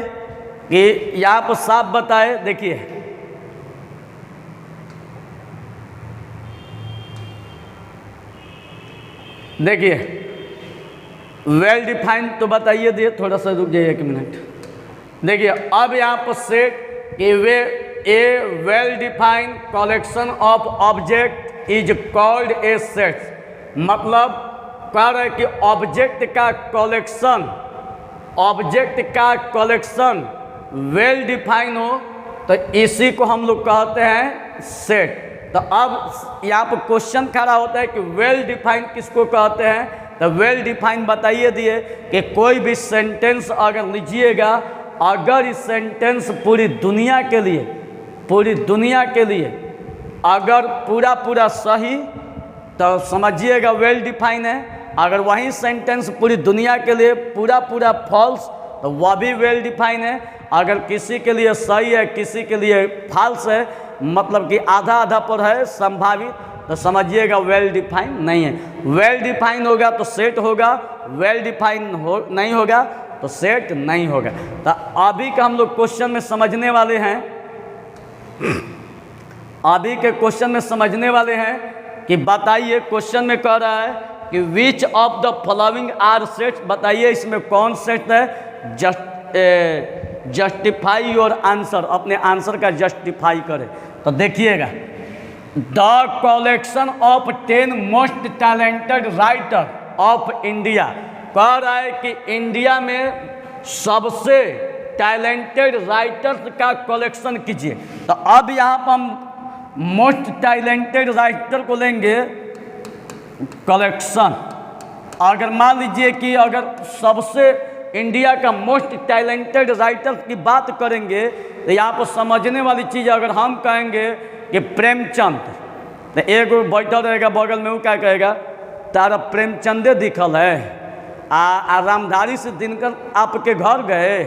कि यहाँ पर साफ बताए। देखिए देखिए वेल डिफाइंड तो बताइए, दिए थोड़ा सा रुक जाइए 1 मिनट। देखिए अब यहाँ पर set A well defined collection of object is called a set. मतलब कह रहे कि ऑब्जेक्ट का कलेक्शन वेल डिफाइन हो तो इसी को हम लोग कहते हैं सेट। तो अब यहाँ पर क्वेश्चन खड़ा होता है कि वेल डिफाइन किसको कहते हैं। तो वेल डिफाइन बताइए दिए कि कोई भी सेंटेंस अगर लीजिएगा, अगर इस सेंटेंस पूरी दुनिया के लिए अगर पूरा सही तो समझिएगा वेल डिफाइन है। अगर वही सेंटेंस पूरी दुनिया के लिए पूरा फॉल्स तो वह भी वेल डिफाइन है। अगर किसी के लिए सही है, किसी के लिए फॉल्स है, मतलब कि आधा पर है संभावित, तो समझिएगा वेल डिफाइन नहीं है। वेल डिफाइन होगा तो सेट होगा, वेल डिफाइन नहीं होगा तो सेट नहीं होगा। तो अभी का हम लोग क्वेश्चन में समझने वाले हैं, अभी के क्वेश्चन में समझने वाले हैं कि बताइए, क्वेश्चन में कह रहा है कि which of the following are sets, बताइए इसमें कौन सेट है। जस्टिफाई योर आंसर, अपने आंसर का जस्टिफाई करें। तो देखिएगा the collection of 10 most talented writer of India, कह रहा है कि इंडिया में सबसे टैलेंटेड राइटर्स का कलेक्शन कीजिए। तो अब यहाँ पर हम मोस्ट टैलेंटेड राइटर को लेंगे कलेक्शन। अगर मान लीजिए कि अगर सबसे इंडिया का मोस्ट टैलेंटेड राइटर की बात करेंगे तो यहाँ पर समझने वाली चीज़ अगर हम कहेंगे कि प्रेमचंद, तो एक बैठा रहेगा बगल में, वो क्या कहेगा, तारा प्रेमचंदे दिखल है। रामधारी से दिनकर आपके घर गए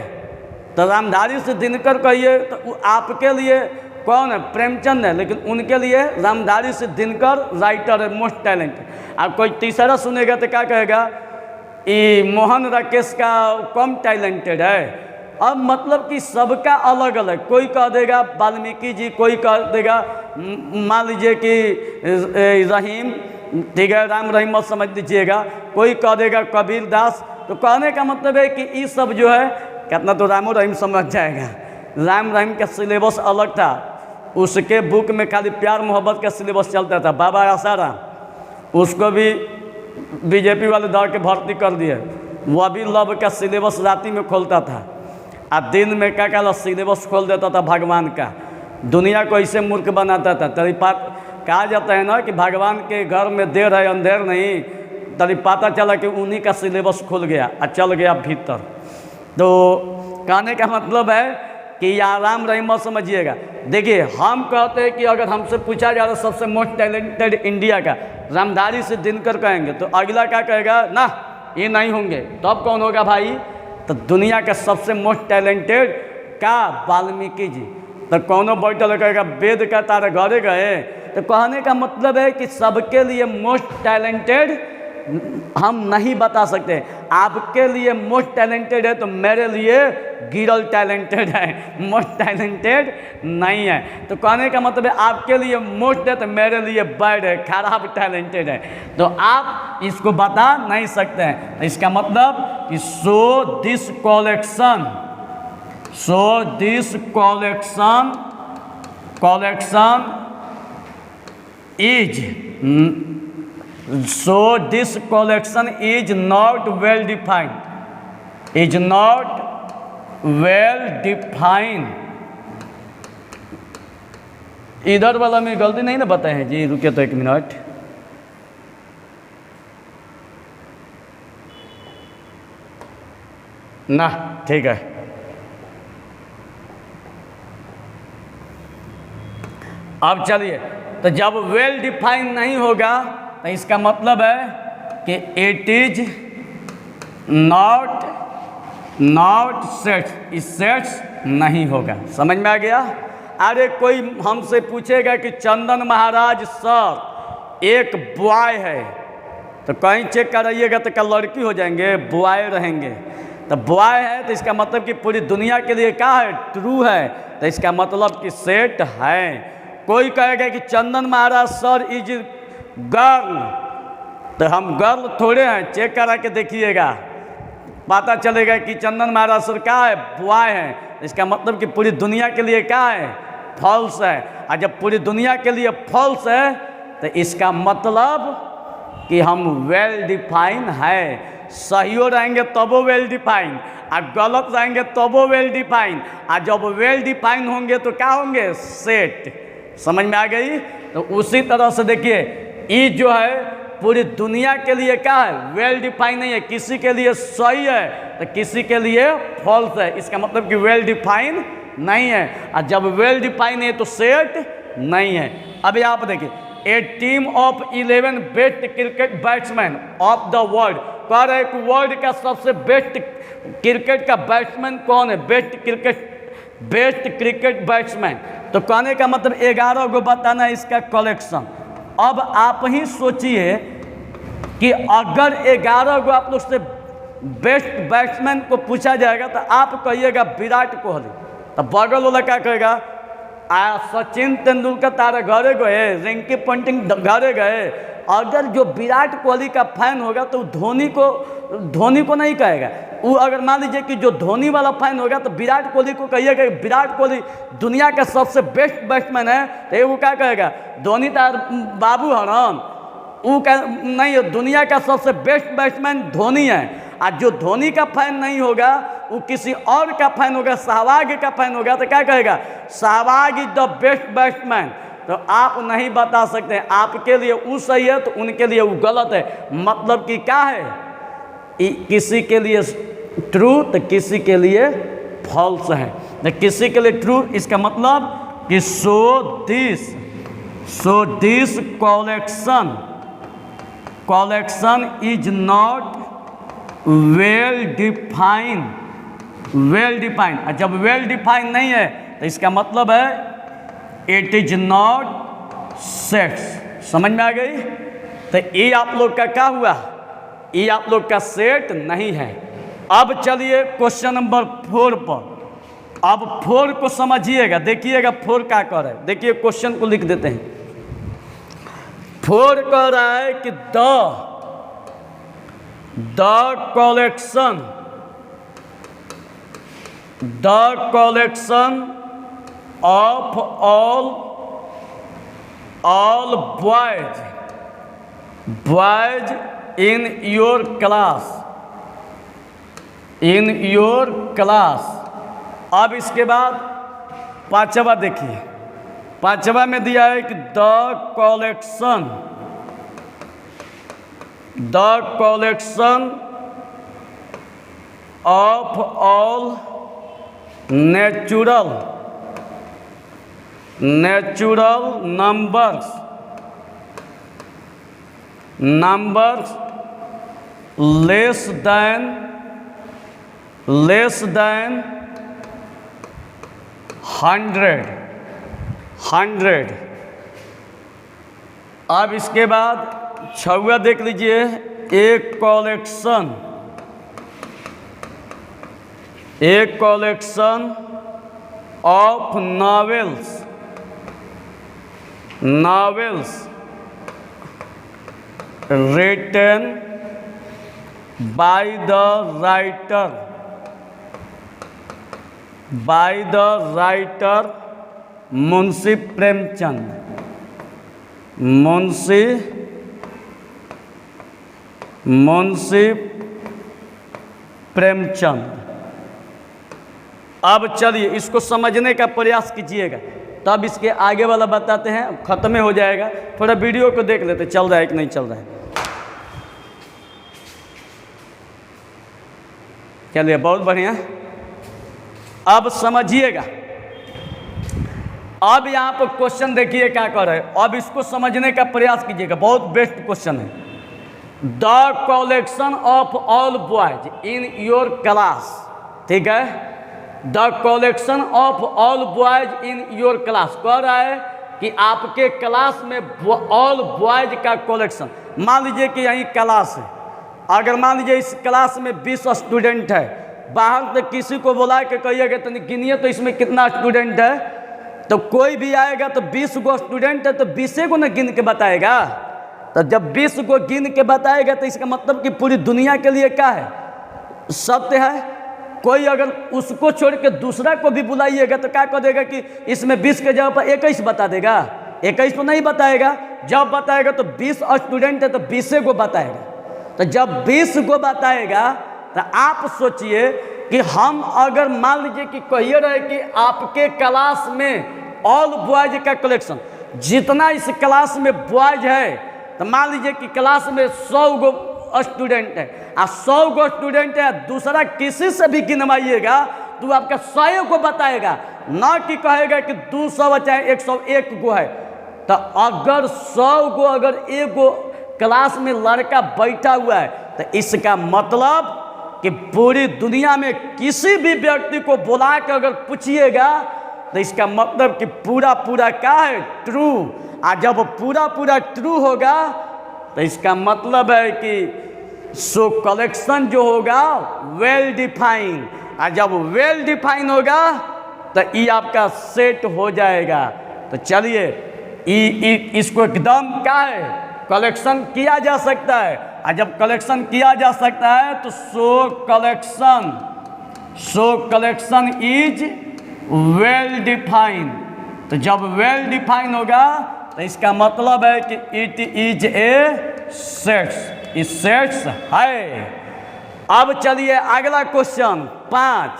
तो रामधारी से दिनकर कहिए तो आपके लिए कौन है, प्रेमचंद है, लेकिन उनके लिए रामधारी से दिनकर राइटर है मोस्ट टैलेंटेड। आप कोई तीसरा सुनेगा तो क्या कहेगा, ये मोहन राकेश का कम टैलेंटेड है। अब मतलब कि सबका अलग अलग, कोई कह देगा वाल्मीकि जी, कोई कह देगा मान लीजिए कि रहीम, ठीक है, राम रहीम मत समझ लीजिएगा, कोई कह देगा कबीर दास। तो कहने का मतलब है कि ये सब जो है, कितना तो रामो रहीम समझ जाएगा। राम रहीम का सिलेबस अलग था, उसके बुक में खाली प्यार मोहब्बत का सिलेबस चलता था। बाबा आसाराम, उसको भी बीजेपी वाले दौड़ के भर्ती कर दिए, वह भी लव का सिलेबस राती में खोलता था और दिन में क्या कहला सिलेबस खोल देता था भगवान का। दुनिया को ऐसे मूर्ख बनाता था। तभी कहा जाता है ना कि भगवान के घर में देर है अंधेर नहीं, तभी पता चला कि उन्हीं का सिलेबस खुल गया और चल गया भीतर। तो कहने का मतलब है कि यहाँ राम रहीम मत समझिएगा। देखिए हम कहते हैं कि अगर हमसे पूछा जा रहा सबसे मोस्ट टैलेंटेड इंडिया का, रामधारी से दिनकर कहेंगे तो अगला क्या कहेगा, ना ये नहीं होंगे। तो अब कौन होगा भाई, तो दुनिया का सबसे मोस्ट टैलेंटेड का वाल्मीकि जी। तो कौनो बैठल कहेगा वेद का तारे घरे गए। तो कहने का मतलब है कि सबके लिए मोस्ट टैलेंटेड हम नहीं बता सकते। आपके लिए मोस्ट टैलेंटेड है तो मेरे लिए गिरल टैलेंटेड है, मोस्ट टैलेंटेड नहीं है। तो कहने का मतलब है आपके लिए मोस्ट है तो मेरे लिए बैड है, खराब टैलेंटेड है। तो आप इसको बता नहीं सकते हैं। तो इसका मतलब कि so this collection is not well defined, is not well defined। इधर वाला में गलती नहीं ना बताए हैं जी, रुकिए तो 1 मिनट। ना ठीक है, अब चलिए। तो जब वेल डिफाइन नहीं होगा तो इसका मतलब है कि इट इज नॉट सेट्स, इस सेट्स नहीं होगा। समझ में आ गया। अरे कोई हमसे पूछेगा कि चंदन महाराज सर एक बॉय है, तो कहीं चेक कराइएगा तो क्या लड़की हो जाएंगे, बॉय रहेंगे। तो बॉय है तो इसका मतलब कि पूरी दुनिया के लिए क्या है, ट्रू है। तो इसका मतलब कि सेट है। कोई कहेगा कि चंदन महाराज सर इज गर्ल, तो हम गर्ल थोड़े हैं, चेक करा के देखिएगा, पता चलेगा कि चंदन महाराष्ट्र क्या है, बॉय है। इसका मतलब कि पूरी दुनिया के लिए क्या है, फॉल्स है। और जब पूरी दुनिया के लिए फॉल्स है तो इसका मतलब कि हम वेल डिफाइन है। सही हो रहेंगे तब वो वेल डिफाइन, और गलत रहेंगे तब वो वेल डिफाइन। और जब वेल डिफाइन होंगे तो क्या होंगे, सेट। समझ में आ गई। तो उसी तरह से देखिए, ई जो है पूरी दुनिया के लिए क्या है, वेल डिफाइन नहीं है। किसी के लिए सही है तो किसी के लिए फॉल्स है। इसका मतलब कि वेल डिफाइन नहीं है। और जब वेल डिफाइन है तो सेट नहीं है। अभी आप देखिए, a team of 11 best cricket batsman of the world. कह रहे कि वर्ल्ड का सबसे बेस्ट क्रिकेट का बैट्समैन कौन है, बेस्ट क्रिकेट बैट्समैन। तो कहने का मतलब 11 को बताना इसका कलेक्शन। अब आप ही सोचिए कि अगर 11 को आप लोग से बेस्ट बैट्समैन को पूछा जाएगा तो आप कहिएगा विराट कोहली, तो बगल वाला क्या कहेगा, सचिन तेंदुलकर तारे घरे गए, रिंकी पंटिंग घरे गए। अगर जो विराट कोहली का फैन होगा तो धोनी को नहीं कहेगा। वो अगर मान लीजिए कि जो धोनी वाला फैन होगा तो विराट कोहली को कहिएगा विराट कोहली दुनिया का सबसे बेस्ट बैट्समैन है, तो वो क्या कहेगा, धोनी तार बाबू हराम। वो नहीं, दुनिया का सबसे बेस्ट बैट्समैन धोनी है। और जो धोनी का फैन नहीं होगा वो किसी और का फैन होगा, सहवाग का फैन होगा, तो क्या कहेगा, Sehwag is the best batsman. तो आप नहीं बता सकते, आपके लिए वो सही है तो उनके लिए वो गलत है। मतलब कि क्या है, किसी के लिए ट्रू तो किसी के लिए फॉल्स है। तो किसी के लिए ट्रू, इसका मतलब कि so this collection is not well define. और जब वेल डिफाइन नहीं है तो इसका मतलब है इट इज नॉट सेट्स। समझ में आ गई। तो ये आप लोग का क्या हुआ, ये आप लोग का सेट नहीं है। अब चलिए क्वेश्चन नंबर 4 पर। अब 4 को समझिएगा, देखिएगा 4 क्या कर रहा है। देखिए क्वेश्चन को लिख देते हैं। 4 कह रहा है कि the collection of all boys in your class। अब इसके बाद 5वां देखिए, 5वां में दिया है कि the collection of all natural numbers less than 100। अब इसके बाद 6वां देख लीजिए, एक collection of novels written by the writer Munshi Premchand. अब चलिए इसको समझने का प्रयास कीजिएगा, तब इसके आगे वाला बताते हैं। खत्म हो जाएगा, थोड़ा वीडियो को देख लेते, चल रहा है कि नहीं चल रहा है। चलिए बहुत बढ़िया। अब समझिएगा, अब यहाँ पर क्वेश्चन देखिए क्या कर रहे हैं। अब इसको समझने का प्रयास कीजिएगा, बहुत बेस्ट क्वेश्चन है। The collection of all boys in your class, ठीक है। The collection of all boys in your class कह रहा है कि आपके क्लास में ऑल बॉयज का कलेक्शन। मान लीजिए कि यही क्लास है, अगर मान लीजिए इस क्लास में 20 स्टूडेंट है, बाहर से किसी को बुला के कहिएगा तो गिनिए तो इसमें कितना स्टूडेंट है, तो कोई भी आएगा तो 20 गो स्टूडेंट है तो 20 को न गिन के बताएगा। तो जब 20 को गिन के बताएगा तो इसका मतलब कि पूरी दुनिया के लिए क्या है, सत्य है। कोई अगर उसको छोड़ के दूसरा को भी बुलाइएगा तो क्या करेगा कि इसमें 20 के जगह पर 21 बता देगा, 21 तो नहीं बताएगा। जब बताएगा तो 20 स्टूडेंट है तो 20 को बताएगा। तो जब 20 को बताएगा तो आप सोचिए कि हम अगर मान लीजिए कि कहिए रहे कि आपके क्लास में ऑल बॉयज का कलेक्शन, जितना इस क्लास में बॉयज है, तो मान लीजिए कि क्लास में 100 गो स्टूडेंट है और 100 गो स्टूडेंट है, दूसरा किसी से भी गिनवाइएगा तो आपका 100 को बताएगा, ना कि कहेगा कि 200 चाहे 101 गो है। तो अगर 100 गो अगर एक गो क्लास में लड़का बैठा हुआ है तो इसका मतलब कि पूरी दुनिया में किसी भी व्यक्ति को बुला के अगर पूछिएगा तो इसका मतलब कि पूरा पूरा क्या है, ट्रू। और जब पूरा पूरा ट्रू होगा तो इसका मतलब है कि सो कलेक्शन जो होगा वेल डिफाइन, और जब वेल डिफाइन होगा तो ये आपका सेट हो जाएगा। तो चलिए इसको एकदम क्या है, कलेक्शन किया जा सकता है। और जब कलेक्शन किया जा सकता है तो सो कलेक्शन इज वेल डिफाइन। तो जब वेल डिफाइन होगा तो इसका मतलब है कि इट इज ए सेट्स, इस सेट्स है। अब चलिए अगला question 5,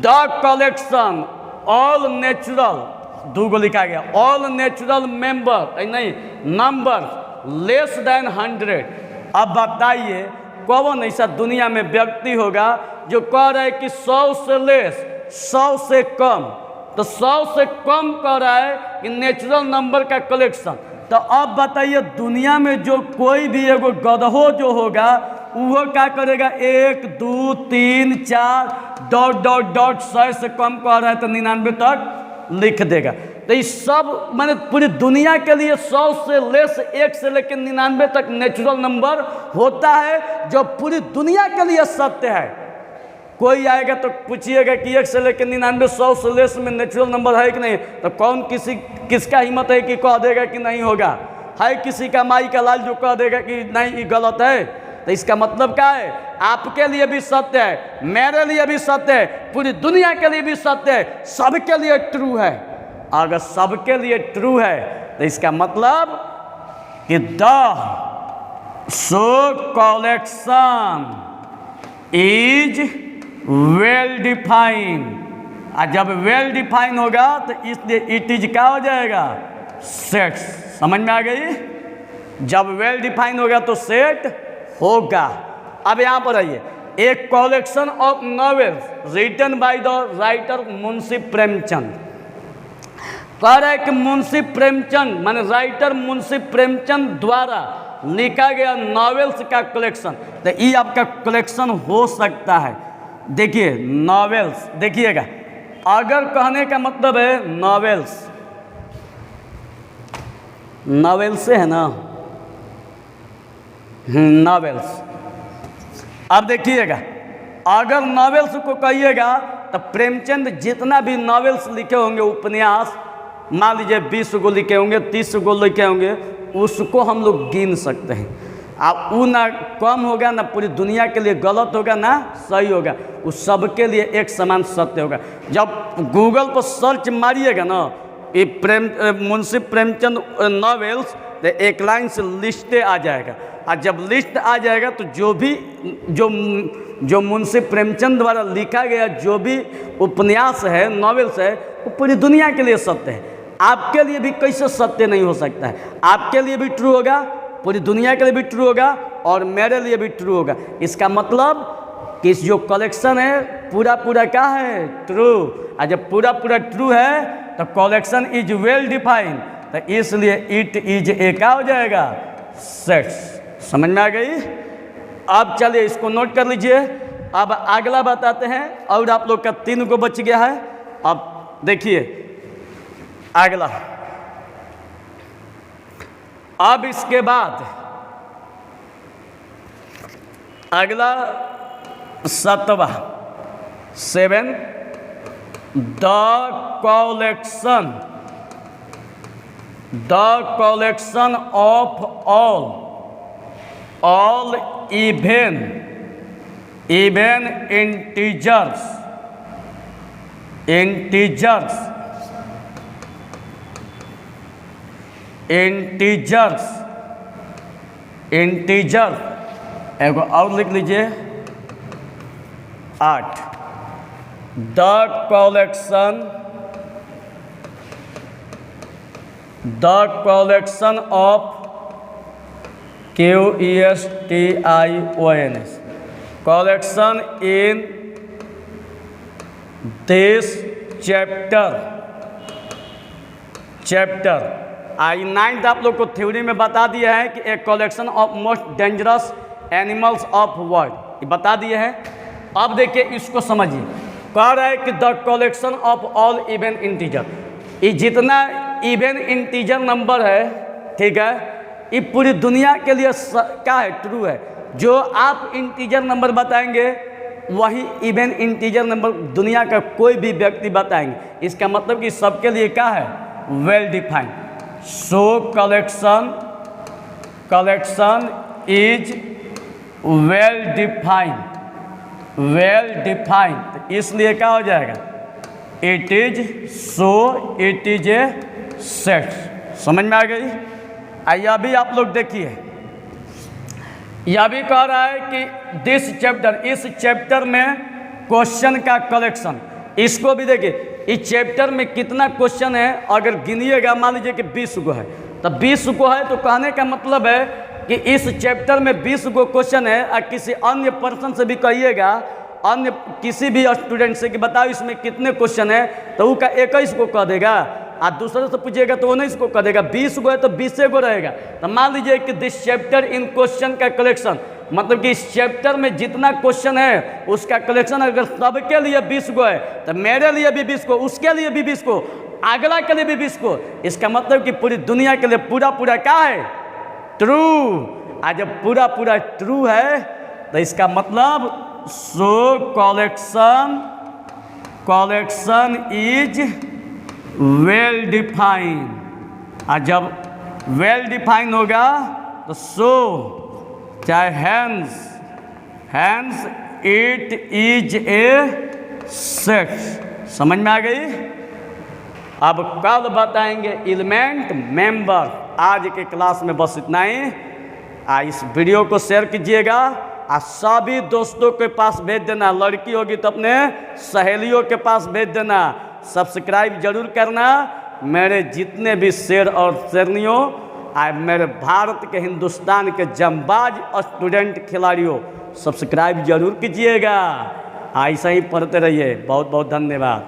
the collection all natural, 2 गो लिखा गया, ऑल नेचुरल मेंबर नहीं नंबर लेस देन 100। अब बताइए कौन ऐसा दुनिया में व्यक्ति होगा जो कह रहा है कि 100 से लेस, 100 से कम, तो 100 से कम कह रहा है कि नेचुरल नंबर का कलेक्शन। तो अब बताइए दुनिया में जो कोई भी एगो गधो जो होगा वो क्या करेगा, 1 2 3 4 डॉट डॉट डॉट 100 से कम कह रहा है तो 99 तक लिख देगा। तो ये सब माने पूरी दुनिया के लिए 100 से लेस 1 से लेकर 99 तक नेचुरल नंबर होता है जो पूरी दुनिया के लिए सत्य है। कोई आएगा तो पूछिएगा कि 1 से लेकर 99 100 से लेस में नेचुरल नंबर है कि नहीं, तो कौन किसका हिम्मत है कि कह देगा कि नहीं होगा। है किसी का माई का लाल जो कह देगा कि नहीं ये गलत है। तो इसका मतलब क्या है, आपके लिए भी सत्य है, मेरे लिए भी सत्य है, पूरी दुनिया के लिए भी सत्य है, सबके लिए ट्रू है। अगर सबके लिए ट्रू है तो इसका मतलब कि the so collection is well define. और जब वेल डिफाइन होगा तो इसलिए इट इज क्या हो जाएगा, सेट। समझ में आ गई, जब वेल डिफाइन होगा तो सेट होगा। अब यहाँ पर आइए, एक collection of novels written by the writer Munshi Premchand. कह रहा है कि मुंशी प्रेमचंद माने राइटर मुंशी प्रेमचंद द्वारा लिखा गया नॉवेल्स का कलेक्शन। तो ये आपका कलेक्शन हो सकता है। देखिए नॉवेल्स, देखिएगा अगर कहने का मतलब है नॉवेल्स, नॉवेल्स है ना, नॉवेल्स। अब देखिएगा अगर नॉवेल्स को कहिएगा तो प्रेमचंद जितना भी नॉवेल्स लिखे होंगे, उपन्यास मान लीजिए 20 गो लिखे होंगे, 30 गो लिखे होंगे, उसको हम लोग गिन सकते हैं। अब वो ना कम होगा ना पूरी दुनिया के लिए गलत होगा ना सही होगा, उस सबके लिए एक समान सत्य होगा। जब गूगल पर सर्च मारिएगा ना ये मुंशी प्रेमचंद नॉवेल्स, तो एक लाइन से लिस्ट आ जाएगा। और जब लिस्ट आ जाएगा तो जो मुंशी प्रेमचंद द्वारा लिखा गया जो भी उपन्यास है, नॉवेल्स है, वो पूरी दुनिया के लिए सत्य है। आपके लिए भी कैसे सत्य नहीं हो सकता है, आपके लिए भी ट्रू होगा, पूरी दुनिया के लिए भी ट्रू होगा और मेरे लिए भी ट्रू होगा। इसका मतलब कि जो कलेक्शन है पूरा पूरा क्या है, ट्रू। और जब पूरा पूरा ट्रू है तो कलेक्शन इज वेल डिफाइंड, तो इसलिए इट इज ए क्या हो जाएगा, सेट्स। समझ में आ गई। अब चलिए इसको नोट कर लीजिए। अब अगला बताते हैं, और आप लोग का 3 को बच गया है। अब देखिए अगला, अब इसके बाद अगला 7वां 7, the collection the collection of all even integers एगो और लिख लीजिए 8 the collection of QUESTIONS collection in this chapter I 9th आप लोग को थ्योरी में बता दिया है कि एक collection of most dangerous animals of world ये बता दिए हैं। अब देखिए इसको समझिए, कह रहा है कि the collection of all even integer, ये जितना इवन इंटीजर नंबर है, ठीक है, ये पूरी दुनिया के लिए क्या है, ट्रू है। जो आप इंटीजर नंबर बताएंगे वही इवन इंटीजर नंबर दुनिया का कोई भी व्यक्ति बताएंगे। इसका मतलब कि सबके लिए क्या है, well defined. So collection is well defined, इसलिए क्या हो जाएगा, इट इज ए सेट। समझ में आ गई। यह भी आप लोग देखिए, यह भी कह रहा है कि दिस चैप्टर, इस चैप्टर में क्वेश्चन का कलेक्शन, इसको भी देखिए इस चैप्टर में कितना क्वेश्चन है। अगर गिनिएगा, मान लीजिए कि 20 गो है, तो 20 गो है तो कहने का मतलब है कि इस चैप्टर में 20 गो क्वेश्चन है। और किसी अन्य पर्सन से भी कहिएगा, अन्य किसी भी स्टूडेंट से कि बताओ इसमें कितने क्वेश्चन है, तो वो का 21 को कह देगा। और दूसरे से पूछिएगा तो 19 को कह देगा। 20 गो है तो 20 गो रहेगा। तो मान लीजिए कि दिस चैप्टर इन क्वेश्चन का कलेक्शन, मतलब कि इस चैप्टर में जितना क्वेश्चन है उसका कलेक्शन अगर सबके लिए 20 गो है, तो मेरे लिए भी 20 को, उसके लिए भी 20 को, अगला के लिए भी 20 को। इसका मतलब कि पूरी दुनिया के लिए पूरा क्या है, ट्रू। आज जब पूरा ट्रू है तो इसका मतलब so collection is well defined. और जब वेल डिफाइंड होगा तो सो चाहे hence it is a set. समझ में आ गई। अब कल बताएंगे एलिमेंट मेंबर। आज के क्लास में बस इतना ही। इस वीडियो को शेयर कीजिएगा और सभी दोस्तों के पास भेज देना। लड़की होगी तो अपने सहेलियों के पास भेज देना। सब्सक्राइब जरूर करना। मेरे जितने भी शेर और शेरनियों, मेरे भारत के, हिंदुस्तान के जंबाज स्टूडेंट खिलाड़ियों, सब्सक्राइब जरूर कीजिएगा। ऐसा ही पढ़ते रहिए। बहुत बहुत धन्यवाद।